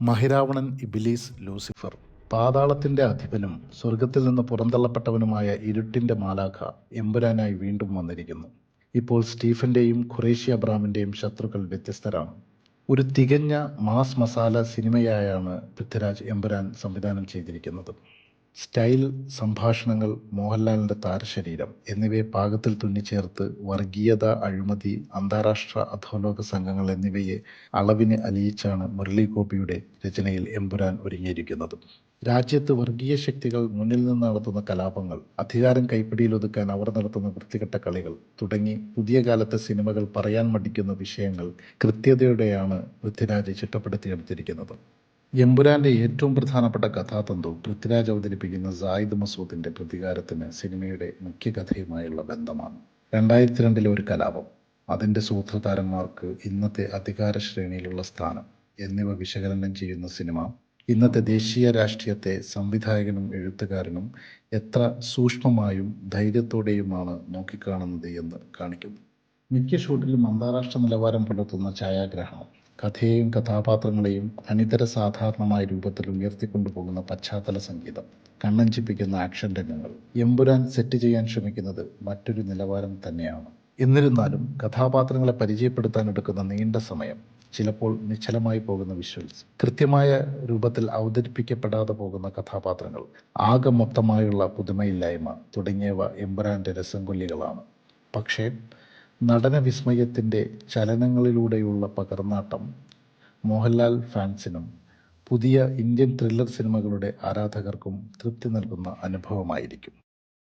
മഹിരാവണൻ, ഇബിലീസ്, Lucifer. പാതാളത്തിന്റെ അധിപനും സ്വർഗത്തിൽ നിന്ന് പുറന്തള്ളപ്പെട്ടവനുമായ ഇരുട്ടിന്റെ മാലാഖ എമ്പുരാനായി വീണ്ടും വന്നിരിക്കുന്നു. ഇപ്പോൾ സ്റ്റീഫന്റെയും ഖുറേഷി അബ്രാമിന്റെയും ശത്രുക്കൾ വ്യത്യസ്തരാണ്. ഒരു തികഞ്ഞ മാസ് മസാല സിനിമയായാണ് പൃഥ്വിരാജ് എമ്പുരാൻ സംവിധാനം ചെയ്തിരിക്കുന്നത്. സ്റ്റൈൽ, സംഭാഷണങ്ങൾ, മോഹൻലാലിന്റെ താരശരീരം എന്നിവയെ പാകത്തിൽ തുന്നിച്ചേർത്ത് വർഗീയത, അഴിമതി, അന്താരാഷ്ട്ര അധോലോക സംഘങ്ങൾ എന്നിവയെ അളവിന് അലിയിച്ചാണ് മുരളി ഗോപിയുടെ രചനയിൽ എമ്പുരാൻ ഒരുങ്ങിയിരിക്കുന്നത്. രാജ്യത്ത് വർഗീയ ശക്തികൾ മുന്നിൽ നിന്ന് നടത്തുന്ന കലാപങ്ങൾ, അധികാരം കൈപ്പിടിയിലൊതുക്കാൻ അവർ നടത്തുന്ന വൃത്തികെട്ട കളികൾ തുടങ്ങി പുതിയ കാലത്തെ സിനിമകൾ പറയാൻ മടിക്കുന്ന വിഷയങ്ങൾ കൃത്യതയോടെയാണ് പൃഥ്വിരാജ് ചിട്ടപ്പെടുത്തിയെടുത്തിരിക്കുന്നത്. എമ്പുരാന്റെ ഏറ്റവും പ്രധാനപ്പെട്ട കഥാതന്തു പൃഥ്വിരാജ് അവതരിപ്പിക്കുന്ന സായിദ് മസൂദിന്റെ പ്രതികാരത്തിന് സിനിമയുടെ മുഖ്യ കഥയുമായുള്ള ബന്ധമാണ്. 2002 ഒരു കലാപം, അതിന്റെ സൂത്രധാരന്മാർക്ക് ഇന്നത്തെ അധികാര ശ്രേണിയിലുള്ള സ്ഥാനം എന്നിവ വിശകലനം ചെയ്യുന്ന സിനിമ ഇന്നത്തെ ദേശീയ രാഷ്ട്രീയത്തെ സംവിധായകനും എഴുത്തുകാരനും എത്ര സൂക്ഷ്മമായും ധൈര്യത്തോടെയുമാണ് നോക്കിക്കാണുന്നത് എന്ന് കാണിക്കുന്നു. മിക്ക ഷൂട്ടിലും അന്താരാഷ്ട്ര നിലവാരം പുലർത്തുന്ന ഛായാഗ്രഹണം, കഥയെയും കഥാപാത്രങ്ങളെയും അനിതര സാധാരണമായ രൂപത്തിൽ ഉയർത്തിക്കൊണ്ടുപോകുന്ന പശ്ചാത്തല സംഗീതം, കണ്ണഞ്ചിപ്പിക്കുന്ന ആക്ഷൻ രംഗങ്ങൾ. എമ്പുരാൻ സെറ്റ് ചെയ്യാൻ ശ്രമിക്കുന്നത് മറ്റൊരു നിലവാരം തന്നെയാണ്. എന്നിരുന്നാലും കഥാപാത്രങ്ങളെ പരിചയപ്പെടുത്താൻ എടുക്കുന്ന നീണ്ട സമയം, ചിലപ്പോൾ നിശ്ചലമായി പോകുന്ന വിഷ്വൽസ്, കൃത്യമായ രൂപത്തിൽ അവതരിപ്പിക്കപ്പെടാതെ പോകുന്ന കഥാപാത്രങ്ങൾ, ആകെ മൊത്തമായുള്ള പുതുമയില്ലായ്മ തുടങ്ങിയവ എമ്പുരാന്റെ രസംകൊല്ലികളാണ്. പക്ഷേ നടന വിസ്മയത്തിൻ്റെ ചലനങ്ങളിലൂടെയുള്ള പകർന്നാട്ടം മോഹൻലാൽ ഫാൻസിനും പുതിയ ഇന്ത്യൻ ത്രില്ലർ സിനിമകളുടെ ആരാധകർക്കും തൃപ്തി നൽകുന്ന അനുഭവമായിരിക്കും.